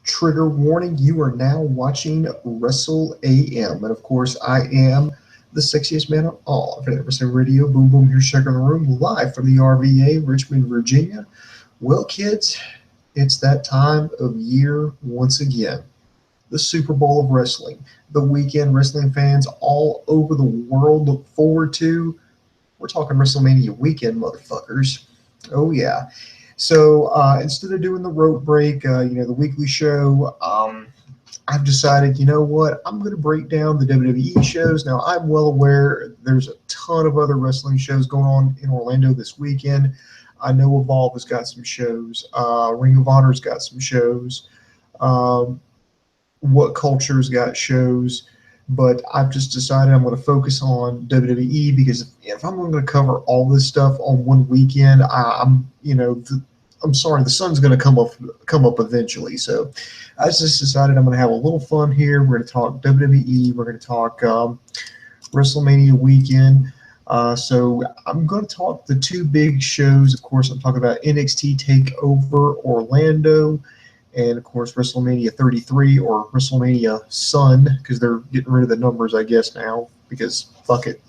Trigger warning, you are now watching Wrestle AM. And of course, I am the sexiest man of all. I've Wrestling Radio, boom, boom, here's Checker in the Room, live from the RVA, Richmond, Virginia. Well, kids, it's that time of year once again. The Super Bowl of wrestling. The weekend wrestling fans all over the world look forward to. We're talking WrestleMania weekend, motherfuckers. Oh, yeah. So instead of doing the rope break, the weekly show, I've decided, you know what, I'm going to break down the WWE shows. Now, I'm well aware there's a ton of other wrestling shows going on in Orlando this weekend. I know Evolve has got some shows. Ring of Honor's got some shows. What Culture's got shows. But I've just decided I'm going to focus on WWE because if I'm going to cover all this stuff on one weekend, I'm sorry, the sun's going to come up eventually. So I just decided I'm going to have a little fun here. We're going to talk WWE. We're going to talk WrestleMania weekend. So I'm going to talk the two big shows. Of course, I'm talking about NXT Takeover Orlando. And, of course, WrestleMania 33 or WrestleMania Sun, because they're getting rid of the numbers, I guess, now, because fuck it.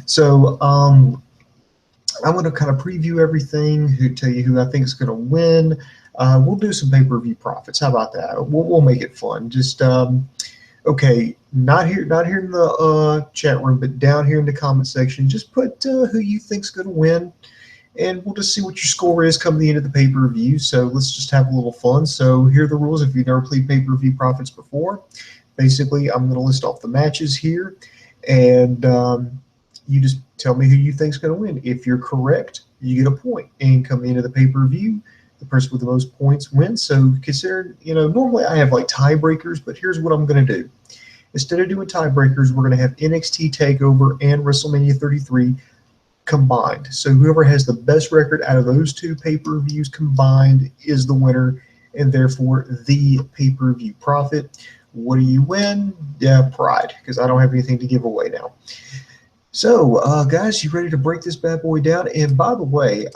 So I'm going to kind of preview everything, tell you who I think is going to win. We'll do some pay-per-view profits. How about that? We'll make it fun. Just, okay, not here in the chat room, but down here in the comment section, just put who you think's going to win. And we'll just see what your score is coming the end of the pay-per-view. So let's just have a little fun. So here are the rules if you've never played pay-per-view profits before. Basically, I'm going to list off the matches here. And you just tell me who you think is going to win. If you're correct, you get a point. And coming into the pay-per-view, the person with the most points wins. So consider, normally I have like tiebreakers, but here's what I'm going to do. Instead of doing tiebreakers, we're going to have NXT TakeOver and WrestleMania 33 combined. So whoever has the best record out of those two pay-per-views combined is the winner, and therefore the pay-per-view profit. What do you win? Yeah, pride, because I don't have anything to give away now. So, guys, you ready to break this bad boy down? And by the way,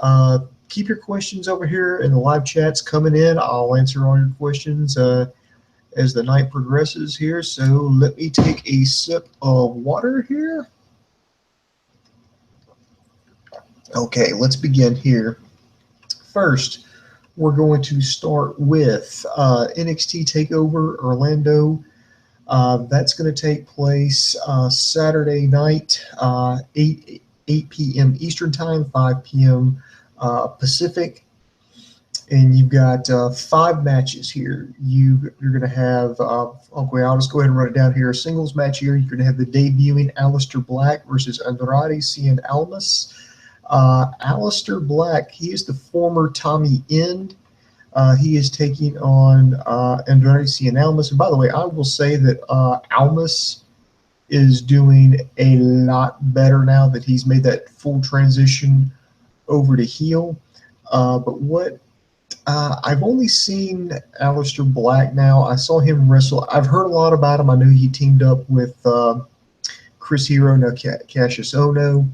keep your questions over here in the live chats coming in. I'll answer all your questions as the night progresses here. So let me take a sip of water here. Okay, let's begin here. First, we're going to start with NXT TakeOver Orlando. That's going to take place Saturday night, 8 p.m. Eastern Time, 5 p.m. Pacific. And you've got 5 matches here. You're going to have, okay, I'll just go ahead and run it down here. A singles match here. You're going to have the debuting Aleister Black versus Andrade Cien Almas. Aleister Black, he is the former Tommy End. He is taking on Andrade Cien Almas. And by the way, I will say that Almas is doing a lot better now that he's made that full transition over to heel. But what I've only seen Aleister Black now. I saw him wrestle. I've heard a lot about him. I know he teamed up with Chris Hero, now Cassius Ohno.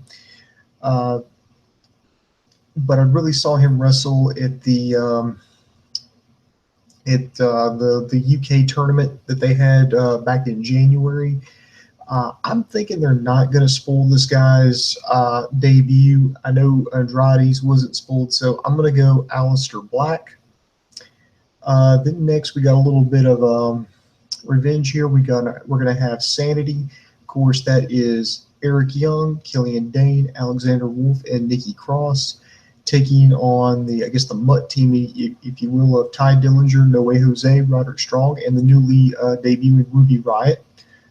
But I really saw him wrestle at the UK tournament that they had back in January. I'm thinking they're not going to spoil this guy's debut. I know Andrade's wasn't spoiled, so I'm going to go Aleister Black. Then next we got a little bit of revenge here. We're going to have Sanity. Of course, that is Eric Young, Killian Dane, Alexander Wolf, and Nikki Cross, taking on the Mutt team, if you will, of Ty Dillinger, No Way Jose, Roderick Strong, and the newly debuting Ruby Riott,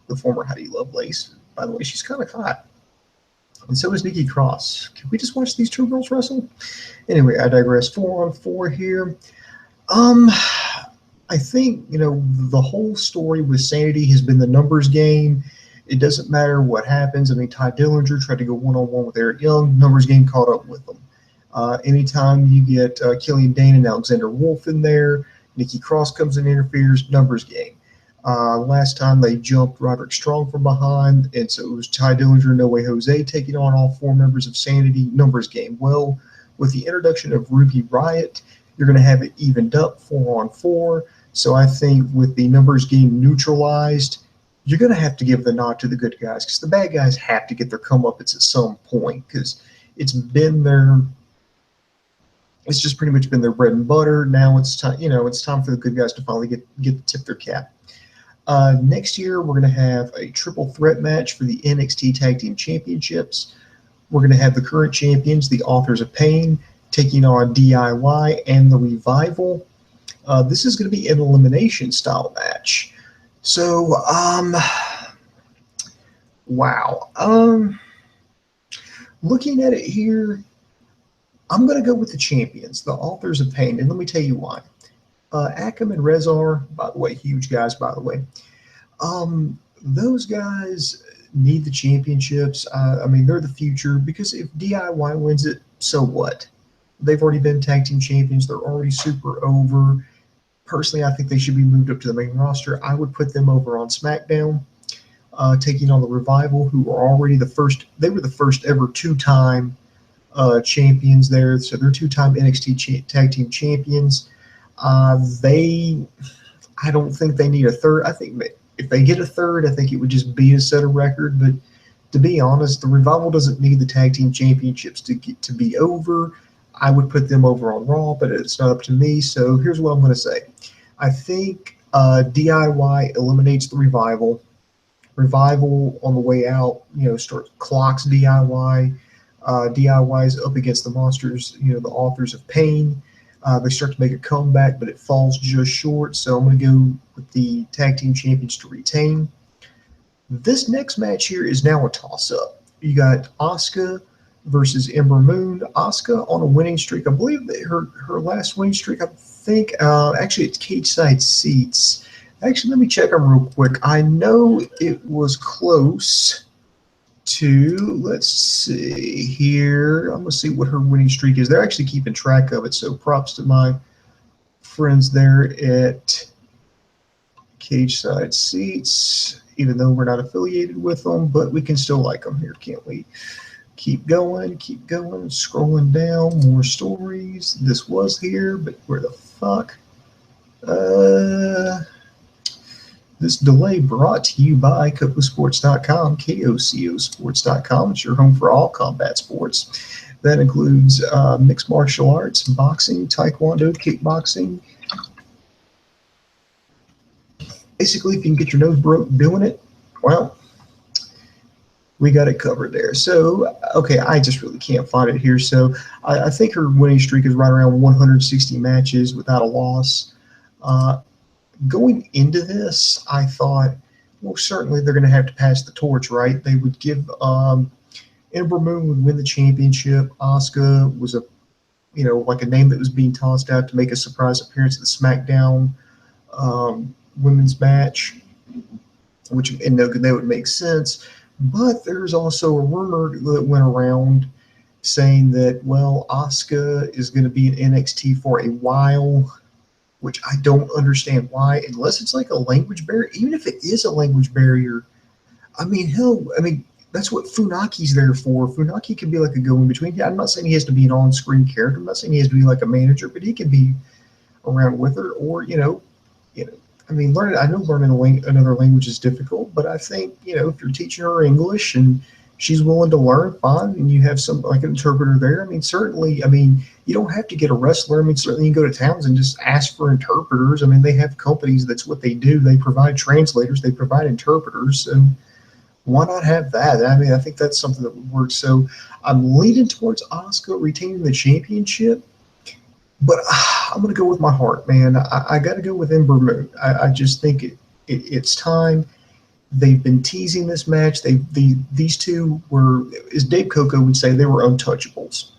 the former Heidi Lovelace. By the way, she's kind of hot. And so is Nikki Cross. Can we just watch these two girls wrestle? Anyway, I digress. 4-on-4 here. I think, the whole story with Sanity has been the numbers game. It doesn't matter what happens. I mean, Ty Dillinger tried to go one-on-one with Eric Young. Numbers game caught up with them. Anytime you get Killian Dane and Alexander Wolf in there, Nikki Cross comes and interferes, numbers game. Last time they jumped Roderick Strong from behind, and so it was Ty Dillinger, No Way Jose taking on all 4 members of Sanity, numbers game. Well, with the introduction of Ruby Riott, you're going to have it evened up 4-on-4. So I think with the numbers getting neutralized, you're going to have to give the nod to the good guys because the bad guys have to get their comeuppance at some point because it's been their, it's just pretty much been their bread and butter. Now it's time, it's time for the good guys to finally get to tip their cap. Next year, we're going to have a triple threat match for the NXT Tag Team Championships. We're going to have the current champions, the Authors of Pain, taking on DIY and the Revival. This is going to be an elimination style match. So, wow. Looking at it here, I'm going to go with the champions, the Authors of Pain, and let me tell you why. Akam and Rezar, by the way, huge guys, by the way. Those guys need the championships. I mean, they're the future because if DIY wins it, so what? They've already been tag team champions. They're already super over. Personally, I think they should be moved up to the main roster. I would put them over on SmackDown, taking on the Revival, who are already the first. They were the first ever two-time champions there. So they're two-time NXT tag team champions. I don't think they need a third. I think if they get a third, I think it would just be to set a record. But to be honest, the Revival doesn't need the tag team championships to be over. I would put them over on Raw, but it's not up to me. So here's what I'm going to say. I think DIY eliminates the Revival. Revival on the way out, clocks DIY. DIY's up against the Monsters, the Authors of Pain. They start to make a comeback, but it falls just short. So I'm going to go with the tag team champions to retain. This next match here is now a toss-up. You got Asuka versus Ember Moon. Asuka on a winning streak. I believe that her last winning streak, I think, actually it's cage side seats. Actually, let me check them real quick. I know it was close to, let's see here. I'm going to see what her winning streak is. They're actually keeping track of it, so props to my friends there at Cage Side Seats, even though we're not affiliated with them, but we can still like them here, can't we? Keep going, scrolling down, more stories. This was here, but where the fuck? This delay brought to you by KocoSports.com, KocoSports.com. It's your home for all combat sports. That includes mixed martial arts, boxing, taekwondo, kickboxing. Basically, if you can get your nose broke doing it, well, we got it covered there. So, okay, I just really can't find it here. So I think her winning streak is right around 160 matches without a loss. Going into this, I thought, well, certainly they're going to have to pass the torch, right? They would give Ember Moon would win the championship. Asuka was like a name that was being tossed out to make a surprise appearance at the SmackDown women's match, which that would make sense. But there's also a rumor that went around saying that, well, Asuka is going to be in NXT for a while, which I don't understand why, unless it's like a language barrier. Even if it is a language barrier, I mean, that's what Funaki's there for. Funaki can be like a go-in-between. Yeah, I'm not saying he has to be an on-screen character. I'm not saying he has to be like a manager, but he can be around with her, or I mean, learning another language is difficult, but I think, if you're teaching her English and she's willing to learn, fine, and you have some, like an interpreter there, I mean, certainly, you don't have to get a wrestler. I mean, certainly you can go to towns and just ask for interpreters. I mean, they have companies, that's what they do. They provide translators, they provide interpreters, and why not have that? I mean, I think that's something that would work. So I'm leaning towards Asuka retaining the championship. But I'm going to go with my heart, man. I got to go with Ember Moon. I just think it's time. They've been teasing this match. These two were, as Dave Coco would say, they were untouchables.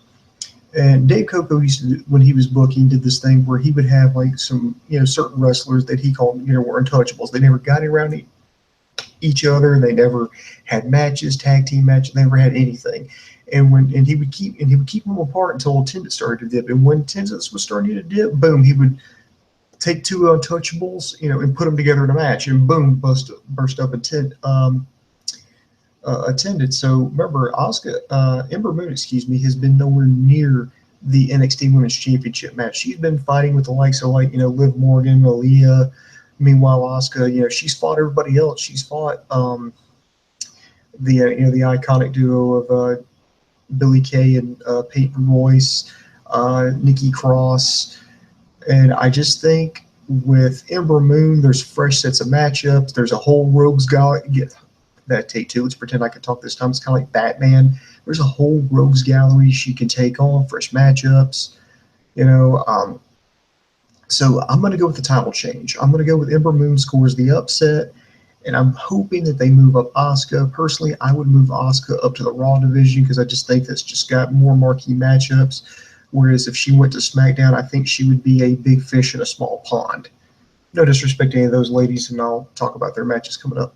And Dave Coco used to, when he was booking, did this thing where he would have like some, certain wrestlers that he called, were untouchables. They never got around each other. They never had matches, tag team matches. They never had anything. And he would keep them apart until attendance started to dip. And when attendance was starting to dip, boom, he would take two untouchables, and put them together in a match, and boom, burst up attended. So remember, Ember Moon, has been nowhere near the NXT Women's Championship match. She's been fighting with the likes of, like, Liv Morgan, Aaliyah. Meanwhile, Asuka, she's fought everybody else. She's fought the iconic duo of Billie Kay and Peyton Royce, Nikki Cross, and I just think with Ember Moon, there's fresh sets of matchups. There's a whole Rogues Gallery. Yeah, that take two. Let's pretend I can talk this time. It's kind of like Batman. There's a whole Rogues Gallery she can take on, fresh matchups. So I'm going to go with the title change. I'm going to go with Ember Moon scores the upset, and I'm hoping that they move up Asuka. Personally, I would move Asuka up to the Raw division because I just think that's just got more marquee matchups. Whereas if she went to SmackDown, I think she would be a big fish in a small pond. No disrespect to any of those ladies, and I'll talk about their matches coming up.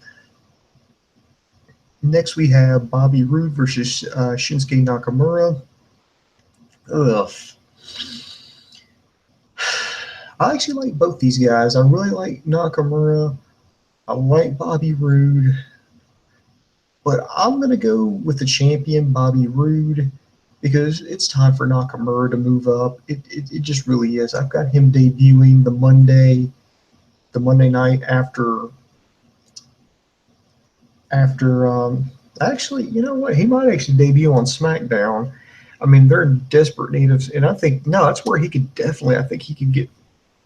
Next, we have Bobby Roode versus Shinsuke Nakamura. Ugh. I actually like both these guys. I really like Nakamura. I like Bobby Roode. But I'm going to go with the champion, Bobby Roode, because it's time for Nakamura to move up. It just really is. I've got him debuting the Monday night after actually, you know what? He might actually debut on SmackDown. I mean, they're in desperate need of, and I think that's where he could definitely. I think he could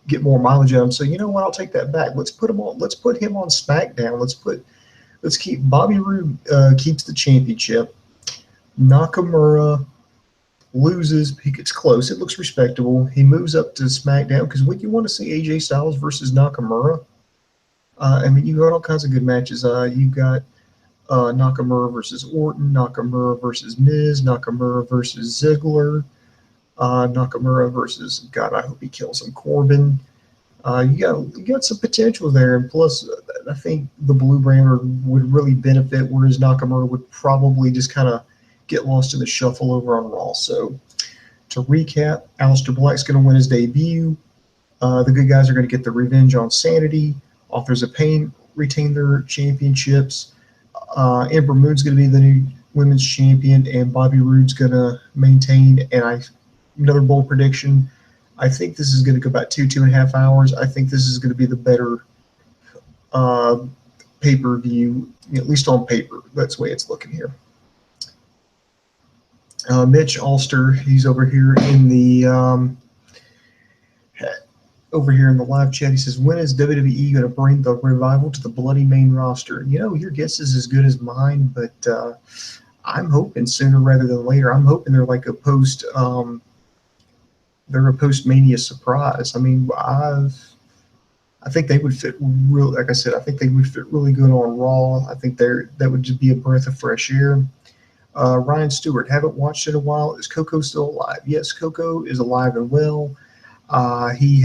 get more mileage out of him. So you know what? I'll take that back. Let's put him on SmackDown. Let's keep Bobby Roode keeps the championship. Nakamura loses. He gets close. It looks respectable. He moves up to SmackDown because what you want to see AJ Styles versus Nakamura. I mean, you got all kinds of good matches. You got Nakamura versus Orton, Nakamura versus Miz, Nakamura versus Ziggler, Nakamura versus, God, I hope he kills him, Corbin. You got some potential there, and plus, I think the Blue Brand would really benefit, whereas Nakamura would probably just kind of get lost in the shuffle over on Raw. So, to recap, Aleister Black's going to win his debut. The good guys are going to get the revenge on Sanity. Authors of Pain retain their championships. Ember Moon's going to be the new women's champion, and Bobby Roode's going to maintain. And another bold prediction, I think this is going to go about 2.5 hours. I think this is going to be the better pay-per-view, at least on paper. That's the way it's looking here. Mitch Alster, he's over here in the live chat. He says, when is WWE going to bring the revival to the bloody main roster? Your guess is as good as mine, but I'm hoping sooner rather than later. I'm hoping they're like a post-Mania surprise. I mean, I think they would fit real. Like I said, I think they would fit really good on Raw. I think that would just be a breath of fresh air. Ryan Stewart, haven't watched it in a while. Is Coco still alive? Yes, Coco is alive and well. He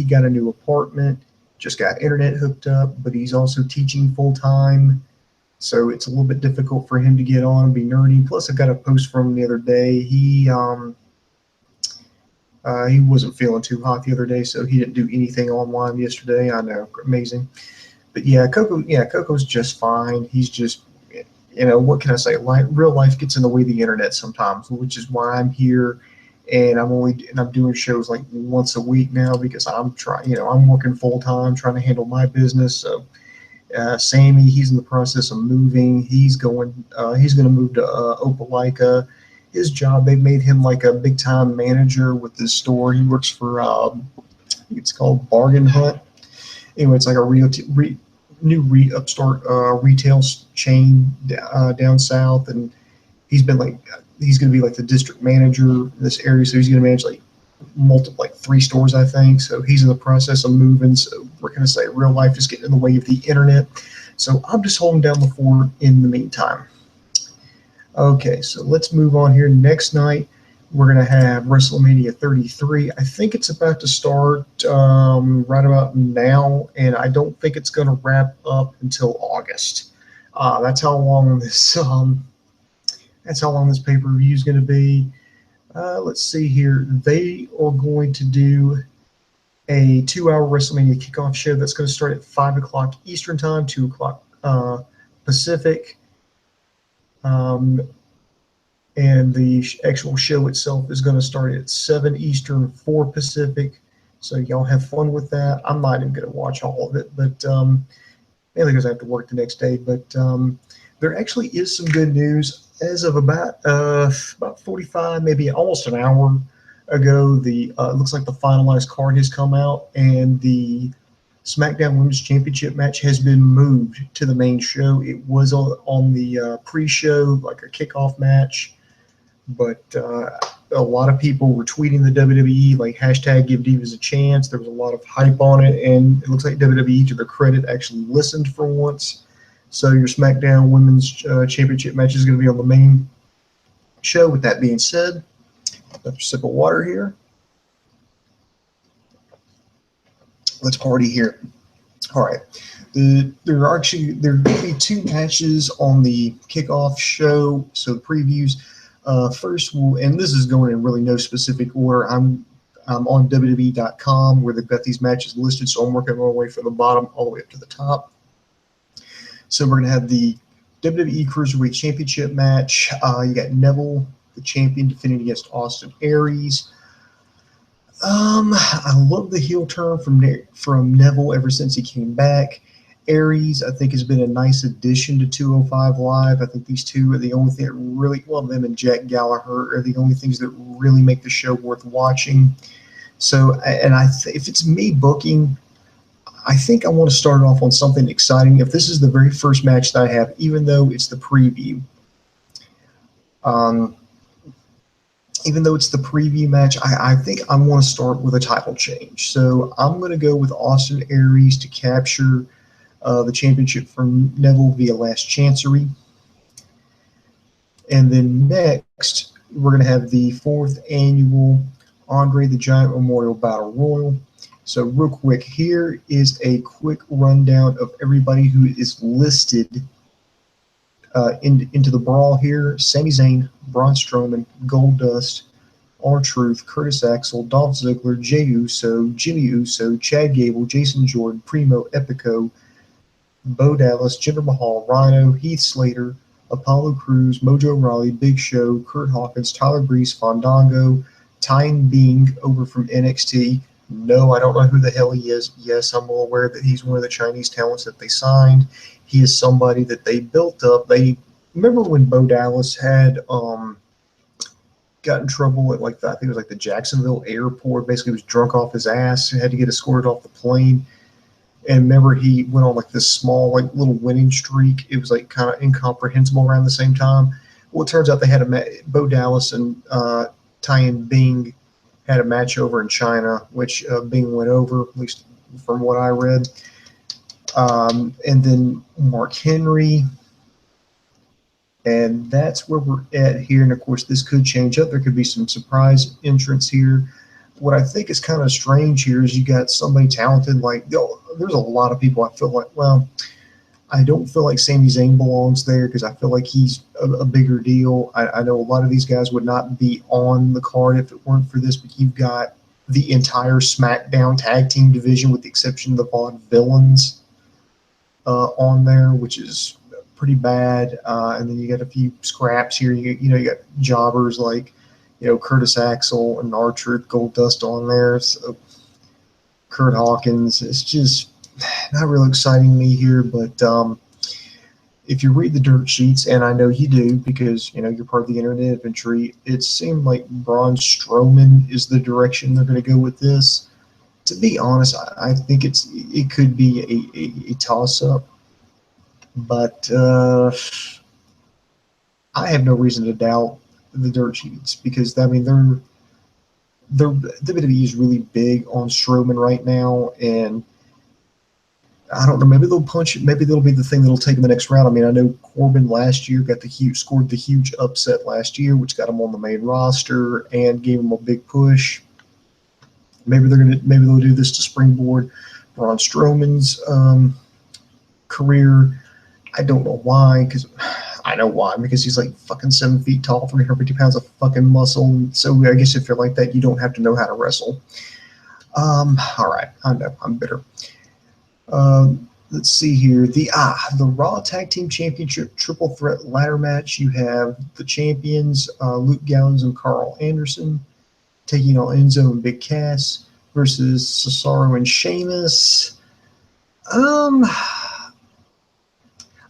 got a new apartment, just got internet hooked up, but he's also teaching full time, so it's a little bit difficult for him to get on and be nerdy. Plus, I got a post from him the other day. He wasn't feeling too hot the other day, so he didn't do anything online yesterday. I know, amazing, but Coco's just fine. He's just, what can I say? Real life gets in the way of the internet sometimes, which is why I'm here. And I'm doing shows like once a week now because I'm working full time trying to handle my business. So Sammy, he's in the process of moving. He's going to move to Opelika. His job, they've made him like a big time manager with this store. He works for it's called Bargain Hunt. Anyway, it's like a new upstart retail chain down south, and he's going to be like the district manager in this area, so he's going to manage like 3 stores, I think. So he's in the process of moving. So we're going to say real life is getting in the way of the internet. So I'm just holding down the fort in the meantime. Okay, so let's move on here. Next night, we're going to have WrestleMania 33. I think it's about to start right about now, and I don't think it's going to wrap up until August. That's how long this pay-per-view is going to be. Let's see here. They are going to do a 2-hour WrestleMania kickoff show that's going to start at 5 o'clock Eastern Time, 2 o'clock Pacific. and the actual show itself is going to start at 7 Eastern, 4 Pacific. So y'all have fun with that. I'm not even going to watch all of it, but mainly because I have to work the next day. But there actually is some good news. As of about 45, maybe almost an hour ago, the it looks like the finalized card has come out, and the SmackDown Women's Championship match has been moved to the main show. It was on the pre-show, like a kickoff match, but a lot of people were tweeting the WWE, like hashtag Give Divas a Chance. There was a lot of hype on it, and it looks like WWE, to their credit, actually listened for once. So your SmackDown Women's Championship match is going to be on the main show. With that being said, another sip of water here. Let's party here. All right. There are going to be 2 matches on the kickoff show. So the previews. First, and this is going in really no specific order. I'm on WWE.com where they've got these matches listed, so I'm working my way from the bottom all the way up to the top. So we're going to have the WWE Cruiserweight Championship match. You got Neville, the champion, defending against Austin Aries. I love the heel turn from Neville ever since he came back. Aries, I think, has been a nice addition to 205 Live. I think these two are the only thing that really, well, them and Jack Gallagher are the only things that really make the show worth watching. So, and if it's me booking, I think I want to start off on something exciting. If this is the very first match that I have, even though it's the preview, match, I think I want to start with a title change. So I'm going to go with Austin Aries to capture the championship from Neville via Last Chancery. And then next, we're going to have the 4th annual Andre the Giant Memorial Battle Royal. So real quick, here is a quick rundown of everybody who is listed into the brawl here. Sami Zayn, Braun Strowman, Goldust, R-Truth, Curtis Axel, Dolph Ziggler, Jey Uso, Jimmy Uso, Chad Gable, Jason Jordan, Primo, Epico, Bo Dallas, Jinder Mahal, Rhino, Heath Slater, Apollo Crews, Mojo Rawley, Big Show, Kurt Hawkins, Tyler Breeze, Fandango, Tyne Bing over from NXT. No, I don't know who the hell he is. Yes, I'm well aware that he's one of the Chinese talents that they signed. He is somebody that they built up. They remember when Bo Dallas had got in trouble at I think it was like the Jacksonville airport. Basically, he was drunk off his ass, had to get escorted off the plane. And remember, he went on this small, little winning streak. It was kind of incomprehensible around the same time. Well, it turns out they had Bo Dallas and Tyne Bing had a match over in China, which Bing went over, at least from what I read. And then Mark Henry. And that's where we're at here. And, of course, this could change up. There could be some surprise entrants here. What I think is kind of strange here is you got somebody talented. There's a lot of people I feel like, well, I don't feel like Sami Zayn belongs there because I feel like he's a bigger deal. I know a lot of these guys would not be on the card if it weren't for this, but you've got the entire SmackDown tag team division with the exception of the Vaudevillains on there, which is pretty bad. And then you got a few scraps here. You got jobbers like, Curtis Axel and R-Truth, Goldust on there. So Kurt Hawkins. It's just not really exciting me here, but if you read the dirt sheets, and I know you do because you're part of the internet infantry, it seemed like Braun Strowman is the direction they're going to go with this. To be honest, I think it could be a toss-up, but I have no reason to doubt the dirt sheets because WWE is really big on Strowman right now, and I don't know. Maybe they'll punch it. Maybe that'll be the thing that'll take him the next round. I mean, I know Corbin last year scored the huge upset last year, which got him on the main roster and gave him a big push. Maybe they'll do this to springboard Braun Strowman's career. I don't know why, because I know why, because he's fucking 7 feet tall, 350 pounds of fucking muscle. So I guess if you're like that, you don't have to know how to wrestle. All right, I know I'm bitter. let's see here. The Raw Tag Team Championship Triple Threat Ladder Match. You have the champions Luke Gallows and Carl Anderson taking on Enzo and Big Cass versus Cesaro and Sheamus. I'm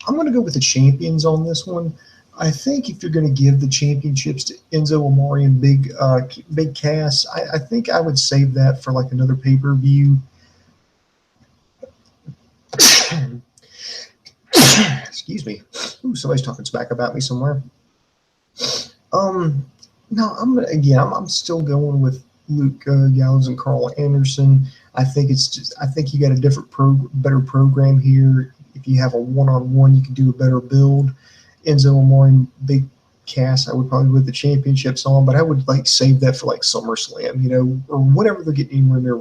going to go with the champions on this one. I think if you're going to give the championships to Enzo Amore and Big Cass, I think I would save that for like another pay-per-view. Excuse me. Ooh, somebody's talking smack about me somewhere. No, I'm still going with Luke Gallows and Carl Anderson. I think you got a better program here. If you have a one-on-one, you can do a better build. Enzo Amore and Big Cass, I would probably put the championships on, but I would like save that for like SummerSlam, or whenever they're getting anywhere near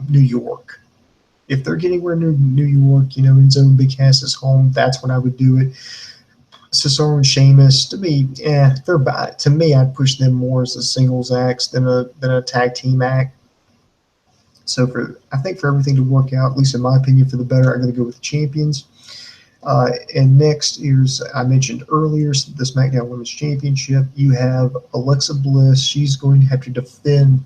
New York. If they're getting anywhere near New York, Enzo and Big Cass is home, that's when I would do it. Cesaro and Sheamus, to me, they're bad. To me, I'd push them more as a singles act than a tag team act. So I think for everything to work out, at least in my opinion, for the better, I'm going to go with the champions. And next, I mentioned earlier, the SmackDown Women's Championship. You have Alexa Bliss. She's going to have to defend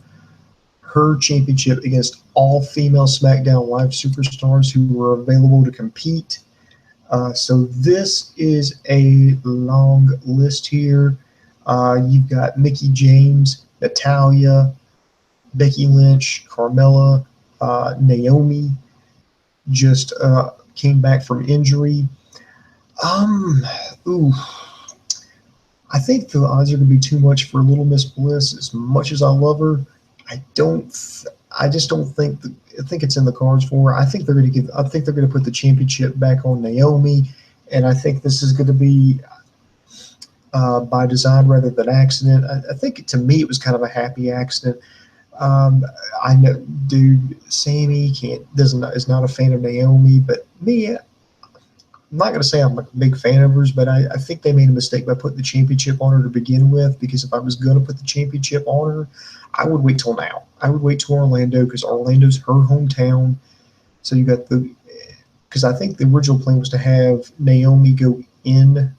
her championship against all female SmackDown Live superstars who were available to compete. So this is a long list here. You've got Mickie James, Natalya, Becky Lynch, Carmella, Naomi just came back from injury. I think the odds are going to be too much for Little Miss Bliss. As much as I love her, I just don't think. I think it's in the cards for her. I think they're going to put the championship back on Naomi, and I think this is going to be by design rather than accident. I think to me it was kind of a happy accident. I know, dude, Sammy is not a fan of Naomi, but me, I'm not going to say I'm a big fan of hers, but I think they made a mistake by putting the championship on her to begin with, because if I was going to put the championship on her, I would wait till now. I would wait till Orlando, because Orlando's her hometown. So you got because I think the original plan was to have Naomi go in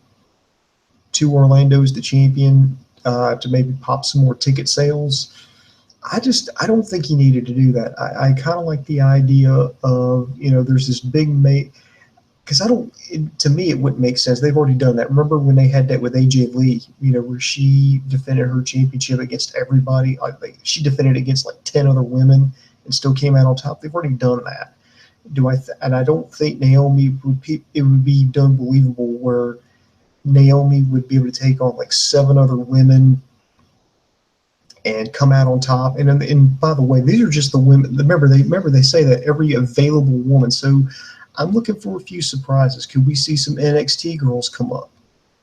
to Orlando as the champion to maybe pop some more ticket sales. I don't think he needed to do that. I kind of like the idea of, there's this big mate, because to me, it wouldn't make sense. They've already done that. Remember when they had that with AJ Lee, where she defended her championship against everybody? She defended against like 10 other women and still came out on top. They've already done that. And I don't think Naomi it would be done believable where Naomi would be able to take on like 7 other women and come out on top. And by the way, these are just the women. Remember they say that every available woman. So I'm looking for a few surprises. Could we see some NXT girls come up?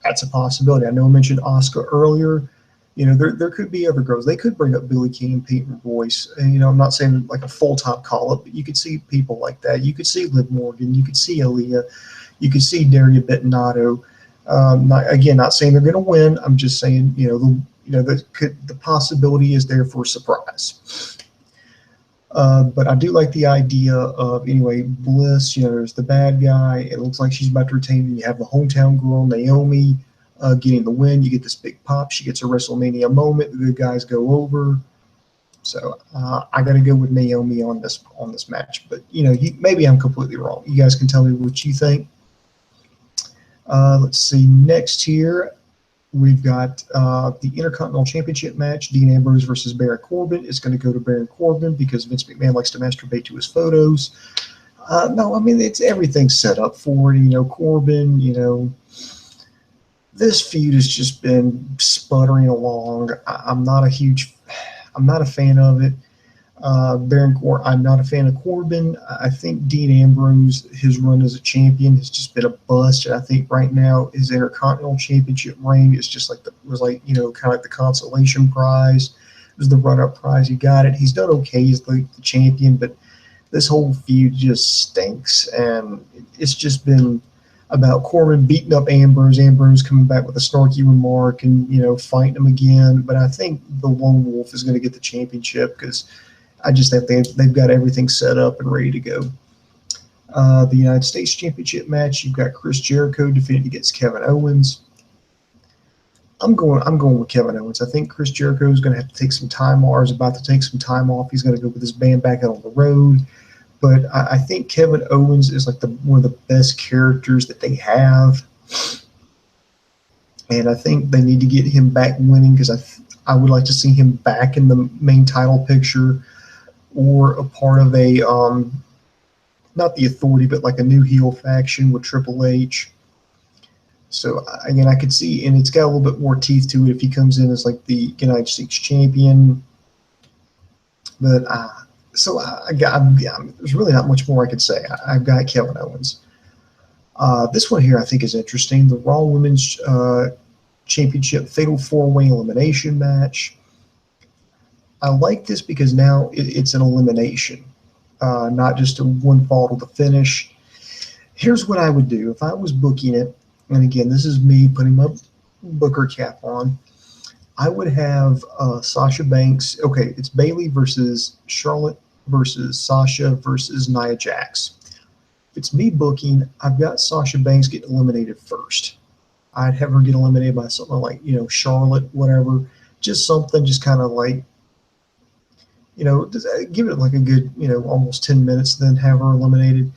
That's a possibility. I know I mentioned Asuka earlier. There could be other girls. They could bring up Billie Kay and Peyton Royce. And, I'm not saying like a full-time call-up, but you could see people like that. You could see Liv Morgan. You could see Aaliyah. You could see Daria Bettinato. Not saying they're going to win. I'm just saying, the possibility is there for a surprise. But I do like the idea of, Bliss, there's the bad guy. It looks like she's about to retain. You have the hometown girl, Naomi, getting the win. You get this big pop. She gets a WrestleMania moment. The good guys go over. So I got to go with Naomi on this match. But, maybe I'm completely wrong. You guys can tell me what you think. Let's see. Next here, we've got the Intercontinental Championship match, Dean Ambrose versus Baron Corbin. It's going to go to Baron Corbin because Vince McMahon likes to masturbate to his photos. No, I mean, everything's set up for it. Corbin, this feud has just been sputtering along. I'm not a fan of it. I'm not a fan of Corbin. I think Dean Ambrose, his run as a champion has just been a bust. And I think right now his Intercontinental Championship reign is just kind of like the consolation prize. It was the run-up prize. He got it. He's done okay as the champion, but this whole feud just stinks. And it's just been about Corbin beating up Ambrose coming back with a snarky remark and, fighting him again. But I think the Lone Wolf is going to get the championship because I just think they've got everything set up and ready to go. The United States Championship match, you've got Chris Jericho defending against Kevin Owens. I'm going with Kevin Owens. I think Chris Jericho is going to have to take some time, or is about to take some time off. He's going to go with his band back out on the road. But I think Kevin Owens is like one of the best characters that they have, and I think they need to get him back winning, because I would like to see him back in the main title picture, or a part of a not the Authority, but like a new heel faction with Triple H. So again, I could see, and it's got a little bit more teeth to it if he comes in as like the United States champion. But there's really not much more I could say. I've got Kevin Owens. This one here I think is interesting. The Raw Women's Championship Fatal 4-Way Elimination Match. I like this because now it's an elimination, not just a one fall to the finish. Here's what I would do if I was booking it. And again, this is me putting my booker cap on. I would have Sasha Banks. Okay, it's Bayley versus Charlotte versus Sasha versus Nia Jax. If it's me booking, I've got Sasha Banks get eliminated first. I'd have her get eliminated by something like, Charlotte, whatever. Just something, just kind of like, give it like a good, almost 10 minutes, then have her eliminated.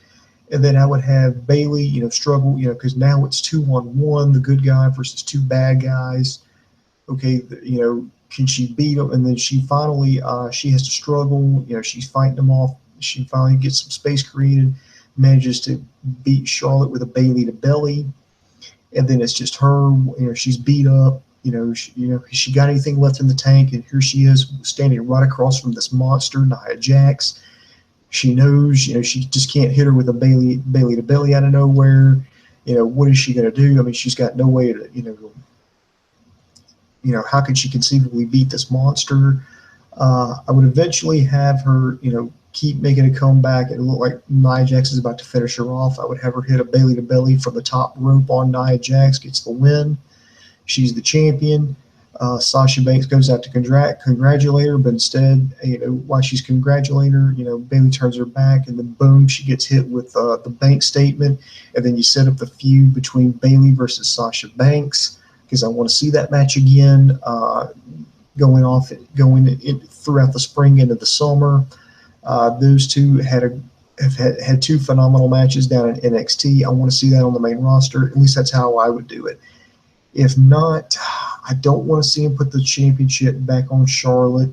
And then I would have Bayley, struggle, because now it's 2-on-1, the good guy versus two bad guys. Okay, can she beat him? And then she finally, she has to struggle. She's fighting them off. She finally gets some space created, manages to beat Charlotte with a Bayley to belly. And then it's just her, she's beat up. She got anything left in the tank? And here she is standing right across from this monster, Nia Jax. She knows, she just can't hit her with a Bayley to belly out of nowhere. What is she going to do? I mean, she's got no way to, how could she conceivably beat this monster? I would eventually have her, keep making a comeback. It looked like Nia Jax is about to finish her off. I would have her hit a Bayley to belly from the top rope on Nia Jax, gets the win. She's the champion. Sasha Banks goes out to congratulate her, but instead, while she's congratulating her, Bayley turns her back, and then boom, she gets hit with the bank statement, and then you set up the feud between Bayley versus Sasha Banks, because I want to see that match again, going throughout the spring into the summer. Those two have had two phenomenal matches down in NXT. I want to see that on the main roster. At least that's how I would do it. If not, I don't want to see him put the championship back on Charlotte.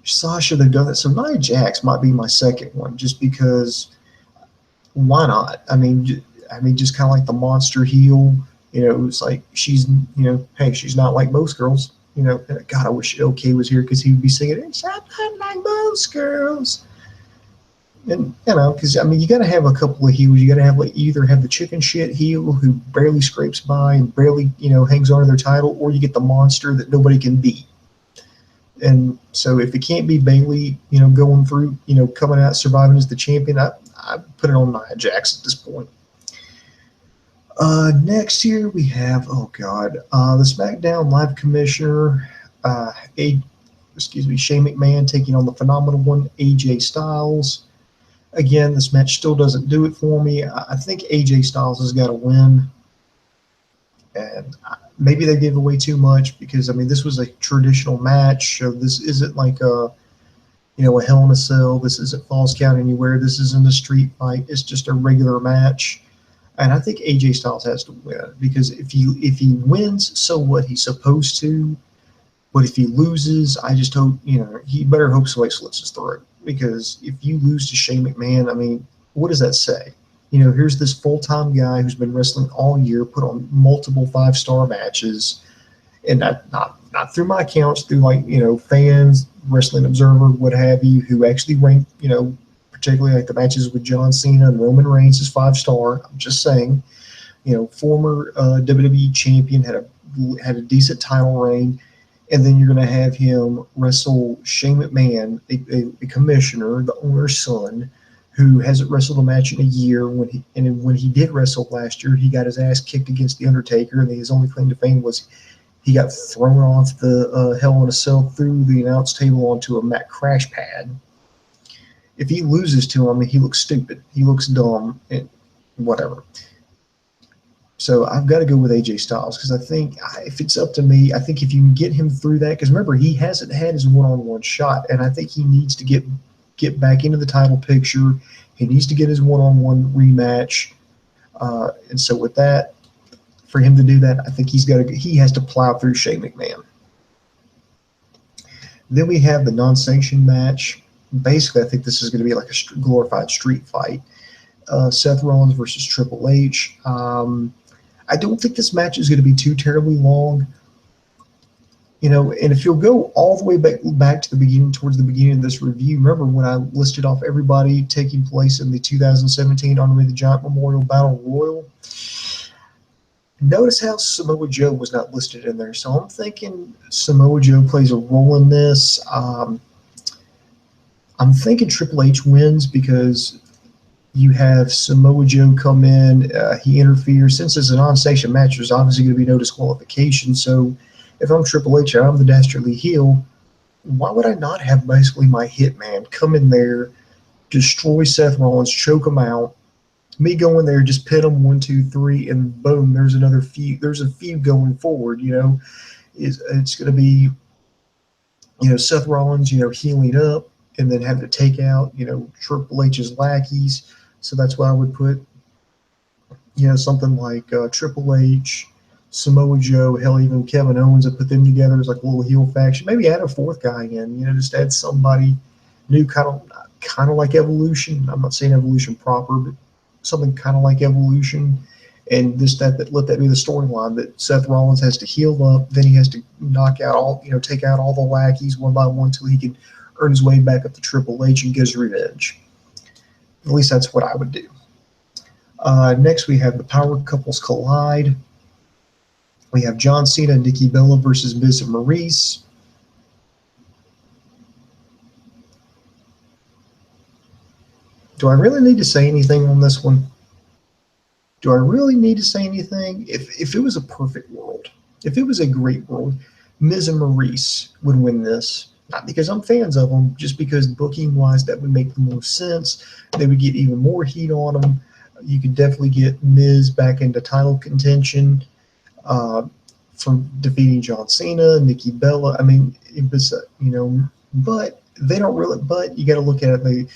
Sasha, they've done that. So Nia Jax might be my second one, just because why not? I mean, just kind of like the monster heel. It's like she's, hey, she's not like most girls. God, I wish LK was here, because he would be singing, "It's not like most girls." And because you got to have a couple of heels. You got to have either have the chicken shit heel who barely scrapes by and barely hangs on to their title, or you get the monster that nobody can beat. And so if it can't be Bayley, going through, coming out surviving as the champion, I put it on Nia Jax at this point. Next here we have the SmackDown Live Commissioner, Shane McMahon taking on the phenomenal one, AJ Styles. Again, this match still doesn't do it for me. I think AJ Styles has got to win. And maybe they gave away too much, because, this was a traditional match. So this isn't like a Hell in a Cell. This isn't Falls Count Anywhere. This isn't a street fight. It's just a regular match. And I think AJ Styles has to win, because if he wins, so what? He's supposed to. But if he loses, I just hope, he better hope somebody slits his throat. Because if you lose to Shane McMahon, what does that say? Here's this full-time guy who's been wrestling all year, put on multiple 5-star matches, and not through my accounts, through fans, Wrestling Observer, what have you, who actually rank, particularly like the matches with John Cena and Roman Reigns as 5-star. I'm just saying, former WWE champion, had a decent title reign. And then you're going to have him wrestle Shane McMahon, a commissioner, the owner's son, who hasn't wrestled a match in a year. When he did wrestle last year, he got his ass kicked against The Undertaker, and his only claim to fame was he got thrown off the Hell in a Cell through the announce table onto a mat crash pad. if he loses to him, he looks stupid. He looks dumb and whatever. So I've got to go with AJ Styles because I think if it's up to me, I think if you can get him through that, because remember, he hasn't had his one-on-one shot, and I think he needs to get back into the title picture. He needs to get his one-on-one rematch. And so with that, for him to do that, I think he has to plow through Shane McMahon. Then we have the non-sanctioned match. Basically, I think this is going to be like a glorified street fight. Seth Rollins versus Triple H. I don't think this match is going to be too terribly long. And if you'll go all the way back to the beginning, towards the beginning of this review, remember when I listed off everybody taking place in the 2017 Andre the Giant Memorial Battle Royal? Notice how Samoa Joe was not listed in there. So I'm thinking Samoa Joe plays a role in this. I'm thinking Triple H wins because you have Samoa Joe come in. He interferes. Since it's a non-sanctioned match, there's obviously going to be no disqualification. So if I'm Triple H and I'm the dastardly heel, why would I not have basically my hitman come in there, destroy Seth Rollins, choke him out, me go in there, just pin him 1, 2, 3, and boom, there's another feud. There's a feud going forward. It's going to be, Seth Rollins, healing up and then have to take out, Triple H's lackeys. So that's why I would put, something like Triple H, Samoa Joe, hell, even Kevin Owens, and put them together as like a little heel faction. Maybe add a fourth guy in, just add somebody new, kind of like Evolution. I'm not saying Evolution proper, but something kind of like Evolution, and let that be the storyline that Seth Rollins has to heal up, then he has to take out all the lackeys one by one till he can earn his way back up to Triple H and get his revenge. At least that's what I would do. Next, we have the Power Couples Collide. We have John Cena and Nikki Bella versus Miz and Maurice. Do I really need to say anything on this one? Do I really need to say anything? If it was a perfect world, if it was a great world, Miz and Maurice would win this. Not because I'm fans of them, just because booking-wise that would make the most sense. They would get even more heat on them. You could definitely get Miz back into title contention from defeating John Cena, Nikki Bella. I mean, it was, but they don't really. But you got to look at it.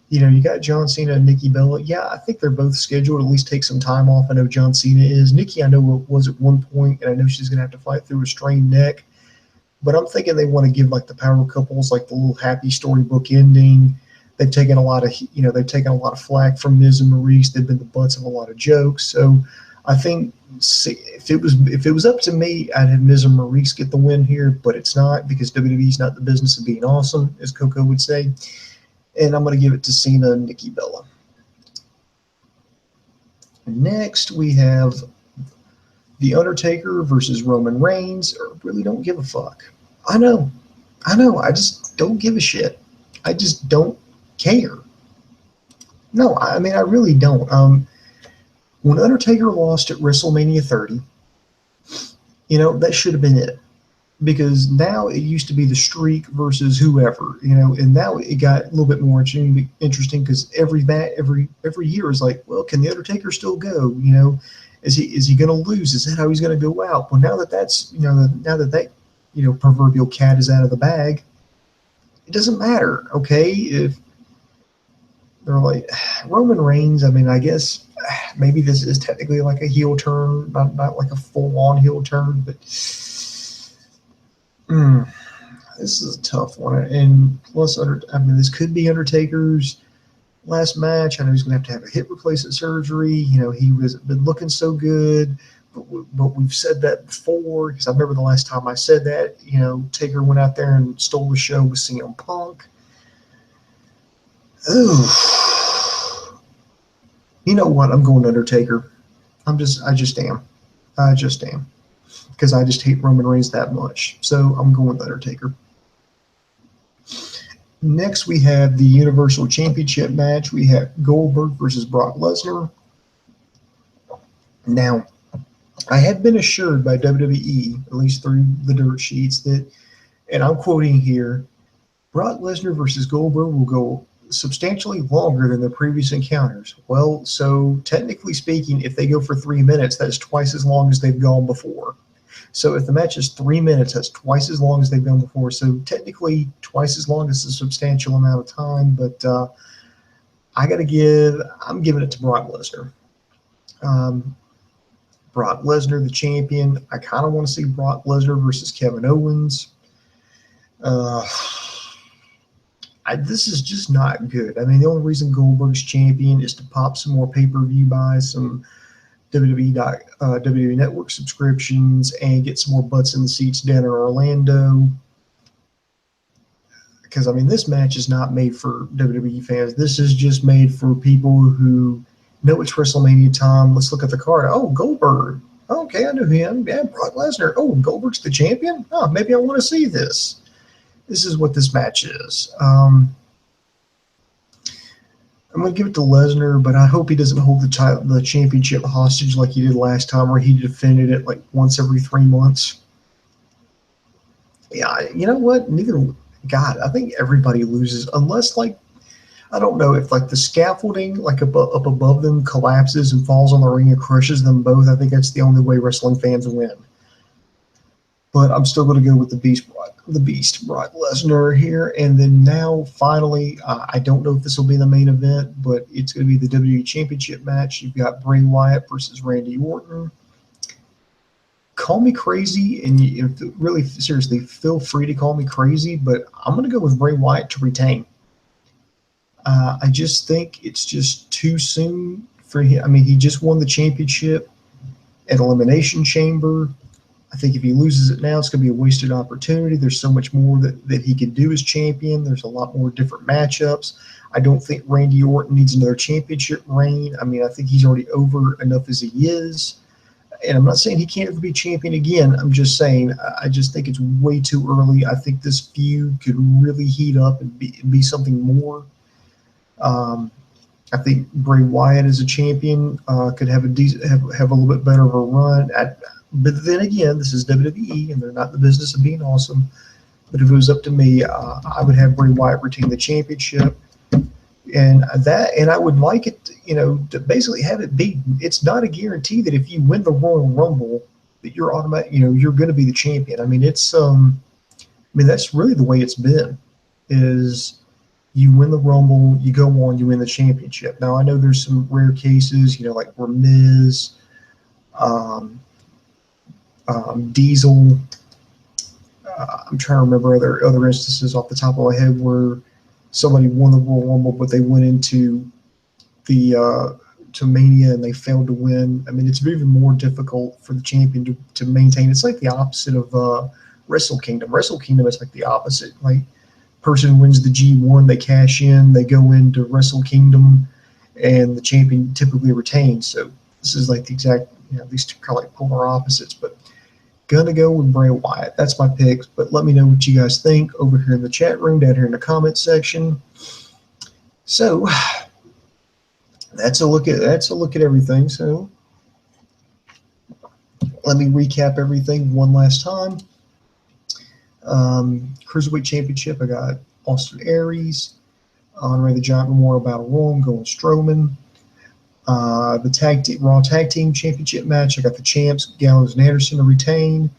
You got John Cena and Nikki Bella. Yeah, I think they're both scheduled to at least take some time off. I know John Cena is. Nikki, I know, was at one point, and I know she's going to have to fight through a strained neck. But I'm thinking they want to give like the power couples like the little happy storybook ending. They've taken a lot of flack from Miz and Maurice. They've been the butts of a lot of jokes. So I think if it was up to me, I'd have Miz and Maurice get the win here, but it's not because WWE's not the business of being awesome, as Coco would say. And I'm going to give it to Cena and Nikki Bella. Next, we have The Undertaker versus Roman Reigns. I really don't give a fuck. I know. I just don't give a shit. I just don't care. No, I mean, I really don't. When Undertaker lost at WrestleMania 30, that should have been it. Because now it used to be the Streak versus whoever, and now it got a little bit more interesting because every year is like, well, can the Undertaker still go? Is he going to lose? Is that how he's going to go out? Well, now that proverbial cat is out of the bag, it doesn't matter. Okay, if they're like Roman Reigns, I mean, I guess maybe this is technically like a heel turn, not like a full-on heel turn, but. This is a tough one, and plus, this could be Undertaker's last match. I know he's going to have a hip replacement surgery. He was been looking so good, but we've said that before because I remember the last time I said that. Taker went out there and stole the show with CM Punk. Ooh, you know what? I'm going Undertaker. I just am. Because I just hate Roman Reigns that much. So I'm going with Undertaker. Next, we have the Universal Championship match. We have Goldberg versus Brock Lesnar. Now, I have been assured by WWE, at least through the dirt sheets, that, and I'm quoting here, Brock Lesnar versus Goldberg will go substantially longer than their previous encounters. Well, so technically speaking, if they go for 3 minutes, that is twice as long as they've gone before. So if the match is 3 minutes, that's twice as long as they've gone before. So technically, twice as long is a substantial amount of time. But I'm giving it to Brock Lesnar. Brock Lesnar, the champion. I kind of want to see Brock Lesnar versus Kevin Owens. This is just not good. I mean, the only reason Goldberg's champion is to pop some more pay-per-view buys, some WWE Network subscriptions, and get some more butts in the seats down in Orlando. Because, I mean, this match is not made for WWE fans. This is just made for people who know it's WrestleMania time. Let's look at the card. Oh, Goldberg. Okay, I know him. Yeah, Brock Lesnar. Oh, Goldberg's the champion? Oh, maybe I want to see this. This is what this match is. I'm going to give it to Lesnar, but I hope he doesn't hold the championship hostage like he did last time, where he defended it like once every 3 months. Yeah, you know what? God, I think everybody loses unless, like, I don't know, if like the scaffolding like up above them collapses and falls on the ring and crushes them both. I think that's the only way wrestling fans win. But I'm still going to go with the Beast, Brock Lesnar here. And then now, finally, I don't know if this will be the main event, but it's going to be the WWE Championship match. You've got Bray Wyatt versus Randy Orton. Call me crazy, and really, seriously, feel free to call me crazy, but I'm going to go with Bray Wyatt to retain. I just think it's just too soon for him. I mean, he just won the championship at Elimination Chamber. I think if he loses it now, it's going to be a wasted opportunity. There's so much more that he can do as champion. There's a lot more different matchups. I don't think Randy Orton needs another championship reign. I mean, I think he's already over enough as he is. And I'm not saying he can't ever be champion again. I'm just saying I just think it's way too early. I think this feud could really heat up and be something more. I think Bray Wyatt as a champion could have have a little bit better of a run. But then again, this is WWE, and they're not in the business of being awesome. But if it was up to me, I would have Bray Wyatt retain the championship, and I would like it, to basically have it be. It's not a guarantee that if you win the Royal Rumble that you're automatic, you're going to be the champion. I mean, that's really the way it's been. Is you win the Rumble, you go on, you win the championship. Now I know there's some rare cases, like where Miz. Diesel. I'm trying to remember other instances off the top of my head where somebody won the Royal Rumble, but they went into the to Mania and they failed to win. I mean, it's even more difficult for the champion to maintain. It's like the opposite of Wrestle Kingdom. Wrestle Kingdom is like the opposite. Like, person wins the G1, they cash in, they go into Wrestle Kingdom, and the champion typically retains. So this is like the exact, these two are like polar opposites, but gonna go with Bray Wyatt. That's my picks, but let me know what you guys think over here in the chat room, down here in the comment section. So that's a look at everything. So let me recap everything one last time. Cruiserweight Championship, I got Austin Aries. Andre the Giant Memorial Battle Royal, I'm going Strowman. The Raw Tag Team Championship match, I got the champs, Gallows and Anderson, to retain.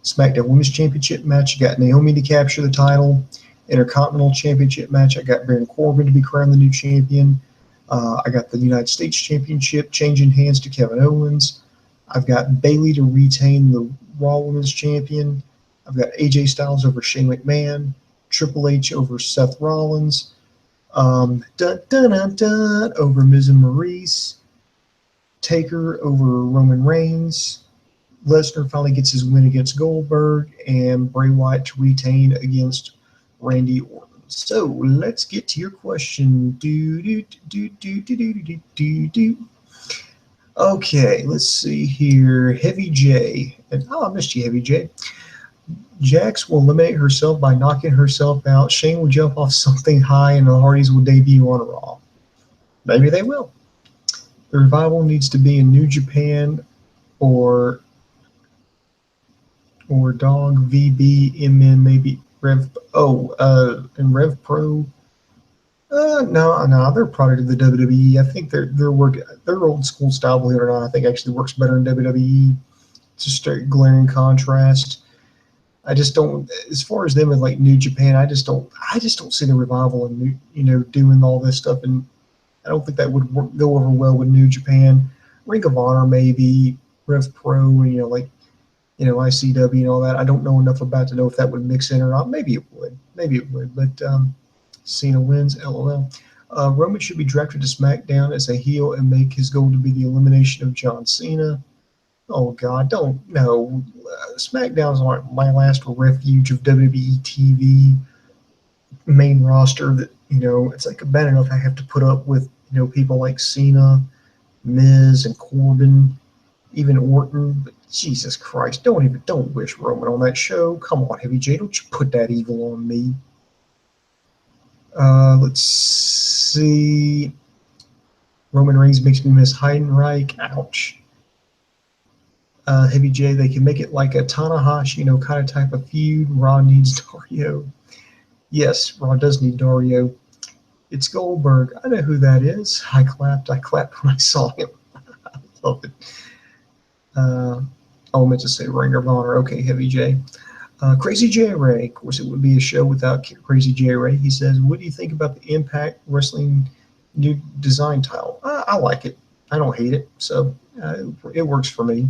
SmackDown Women's Championship match, I got Naomi to capture the title. Intercontinental Championship match, I got Baron Corbin to be crowned the new champion. I got the United States Championship changing hands to Kevin Owens. I've got Bayley to retain the Raw Women's Champion. I've got AJ Styles over Shane McMahon. Triple H over Seth Rollins. Over Miz and Maurice. Taker over Roman Reigns. Lesnar finally gets his win against Goldberg, and Bray Wyatt to retain against Randy Orton. So let's get to your question. Okay, let's see here. Heavy J. I missed you, Heavy J. Jax will eliminate herself by knocking herself out. Shane will jump off something high, and the Hardys will debut on Raw. Maybe they will. The revival needs to be in New Japan or Dog VB MN, maybe Rev. And Rev Pro. No, they're a product of the WWE. I think their old school style, believe it or not, I think actually works better in WWE. It's a straight glaring contrast. I just don't. As far as them in like New Japan, I just don't. I just don't see the revival in doing all this stuff, and I don't think that would go over well with New Japan. Ring of Honor maybe, Rev Pro, and ICW and all that. I don't know enough about to know if that would mix in or not. Maybe it would. Maybe it would. But Cena wins. LOL. Roman should be drafted to SmackDown as a heel and make his goal to be the elimination of John Cena. Oh God, don't no. SmackDown's like my last refuge of WWE TV main roster. That it's like bad enough I have to put up with people like Cena, Miz, and Corbin, even Orton. But Jesus Christ, don't wish Roman on that show. Come on, Heavy J, don't you put that evil on me. Let's see. Roman Reigns makes me miss Heidenreich. Ouch. Heavy J, they can make it like a Tanahashi, kind of type of feud. Raw needs Dario. Yes, Raw does need Dario. It's Goldberg. I know who that is. I clapped when I saw him. I love it. I meant to say Ring of Honor. Okay, Heavy J. Crazy J Ray. Of course, it would be a show without Crazy J Ray. He says, what do you think about the Impact Wrestling new design tile? I like it. I don't hate it. So it works for me.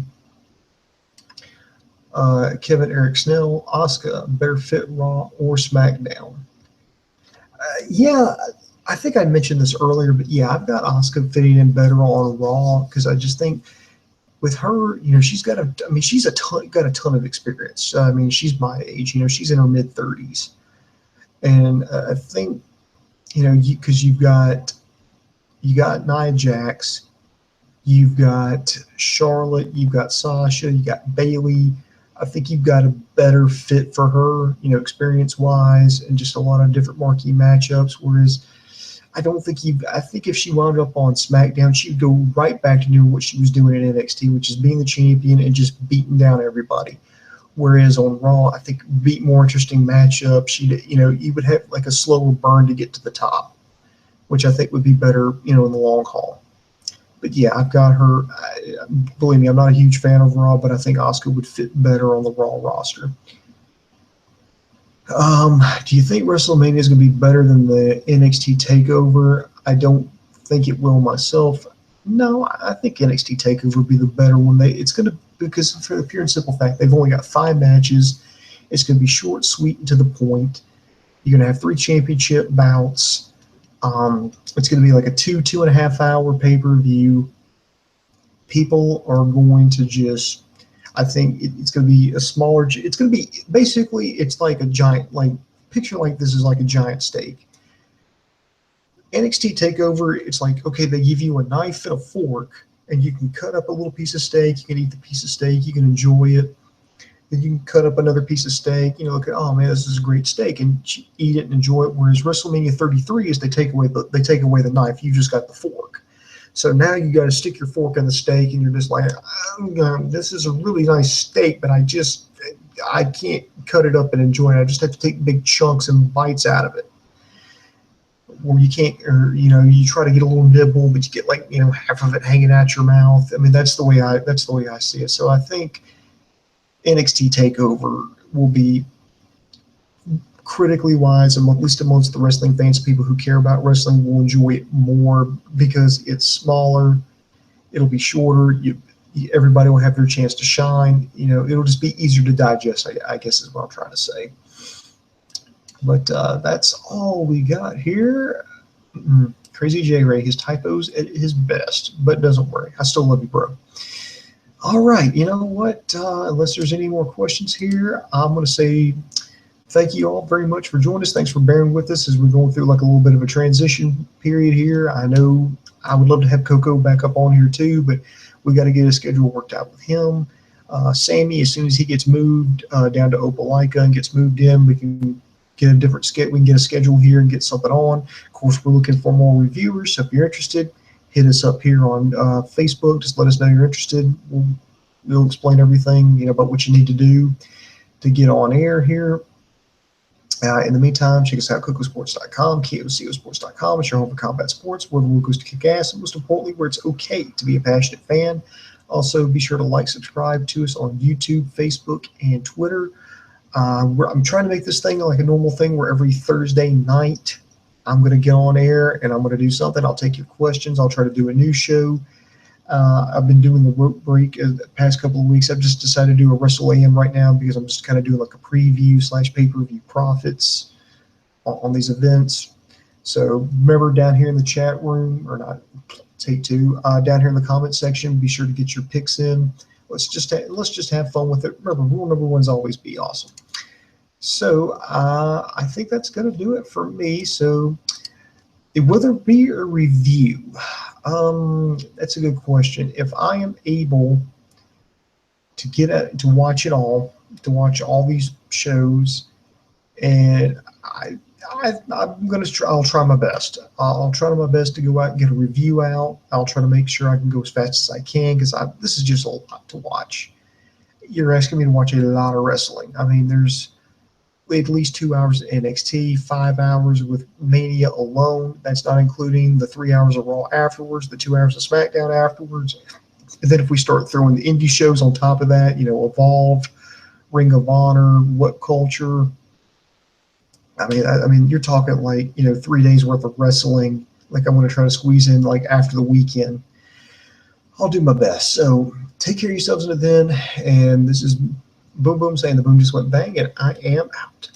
Kevin Eric Snell, Asuka, better fit Raw or SmackDown? Yeah, I think I mentioned this earlier, but yeah, I've got Asuka fitting in better on Raw because I just think with her, she's got got a ton of experience. I mean, she's my age, she's in her mid 30s, and I think, because you got Nia Jax, you've got Charlotte, you've got Sasha, you got Bayley. I think you've got a better fit for her, experience-wise, and just a lot of different marquee matchups. Whereas I think if she wound up on SmackDown, she'd go right back to doing what she was doing in NXT, which is being the champion and just beating down everybody. Whereas on Raw, I think beat more interesting matchups. You would have like a slower burn to get to the top, which I think would be better, in the long haul. But yeah, I've got her. Believe me, I'm not a huge fan of Raw, but I think Asuka would fit better on the Raw roster. Do you think WrestleMania is going to be better than the NXT Takeover? I don't think it will myself. No, I think NXT Takeover would be the better one. Because for the pure and simple fact, they've only got 5 matches. It's going to be short, sweet, and to the point. You're going to have 3 championship bouts. It's going to be like a 2.5 hour pay-per-view. People are going to just, I think it's going to be a smaller, it's going to be, basically, it's like a giant, picture like this is like a giant steak. NXT TakeOver, it's like, okay, they give you a knife and a fork, and you can cut up a little piece of steak, you can eat the piece of steak, you can enjoy it. Then you can cut up another piece of steak, look at, oh man, this is a great steak, and eat it and enjoy it. Whereas WrestleMania 33 is they take away the knife, you just got the fork. So now you got to stick your fork in the steak, and you're just like, this is a really nice steak, but I can't cut it up and enjoy it. I just have to take big chunks and bites out of it. Or you can't, or you try to get a little nibble, but you get half of it hanging out your mouth. I mean, that's the way I see it. So I think NXT TakeOver will be, critically wise, and at least amongst the wrestling fans, people who care about wrestling will enjoy it more because it's smaller, it'll be shorter, everybody will have their chance to shine. It'll just be easier to digest, I guess is what I'm trying to say. But that's all we got here. Crazy J Ray, his typos at his best, but doesn't worry. I still love you, bro. All right, you know what? Unless there's any more questions here, I'm going to say thank you all very much for joining us. Thanks for bearing with us as we're going through like a little bit of a transition period here. I know I would love to have Coco back up on here too, but we got to get a schedule worked out with him. Sammy, as soon as he gets moved down to Opelika and gets moved in, we can get a different schedule. We can get a schedule here and get something on. Of course, we're looking for more reviewers. So if you're interested, hit us up here on Facebook. Just let us know you're interested. We'll explain everything, about what you need to do to get on air here. In the meantime, check us out, KocoSports.com, KocoSports.com. It's your home for combat sports, where the world goes to kick ass, and most importantly, where it's okay to be a passionate fan. Also, be sure to like, subscribe to us on YouTube, Facebook, and Twitter. I'm trying to make this thing like a normal thing where every Thursday night I'm going to get on air and I'm going to do something. I'll take your questions. I'll try to do a new show. I've been doing the rope break the past couple of weeks. I've just decided to do a Wrestle AM right now because I'm just kind of doing like a preview / pay-per-view profits on these events. So remember, down here in the chat room, or not, take two, down here in the comment section, be sure to get your picks in. Let's just have fun with it. Remember, rule number one is always be awesome. So I think that's going to do it for me. So will there be a review? That's a good question. If I am able to to watch it all, to watch all these shows, and I'll try my best. I'll try my best to go out and get a review out. I'll try to make sure I can go as fast as I can because this is just a lot to watch. You're asking me to watch a lot of wrestling. I mean, there's at least 2 hours of NXT, 5 hours with Mania alone. That's not including the 3 hours of Raw afterwards, the 2 hours of SmackDown afterwards. And then if we start throwing the indie shows on top of that, Evolve, Ring of Honor, What Culture. I mean, you're talking like 3 days worth of wrestling. Like I'm going to try to squeeze in like after the weekend. I'll do my best. So take care of yourselves until then. And this is Boom Boom saying the boom just went bang, and I am out.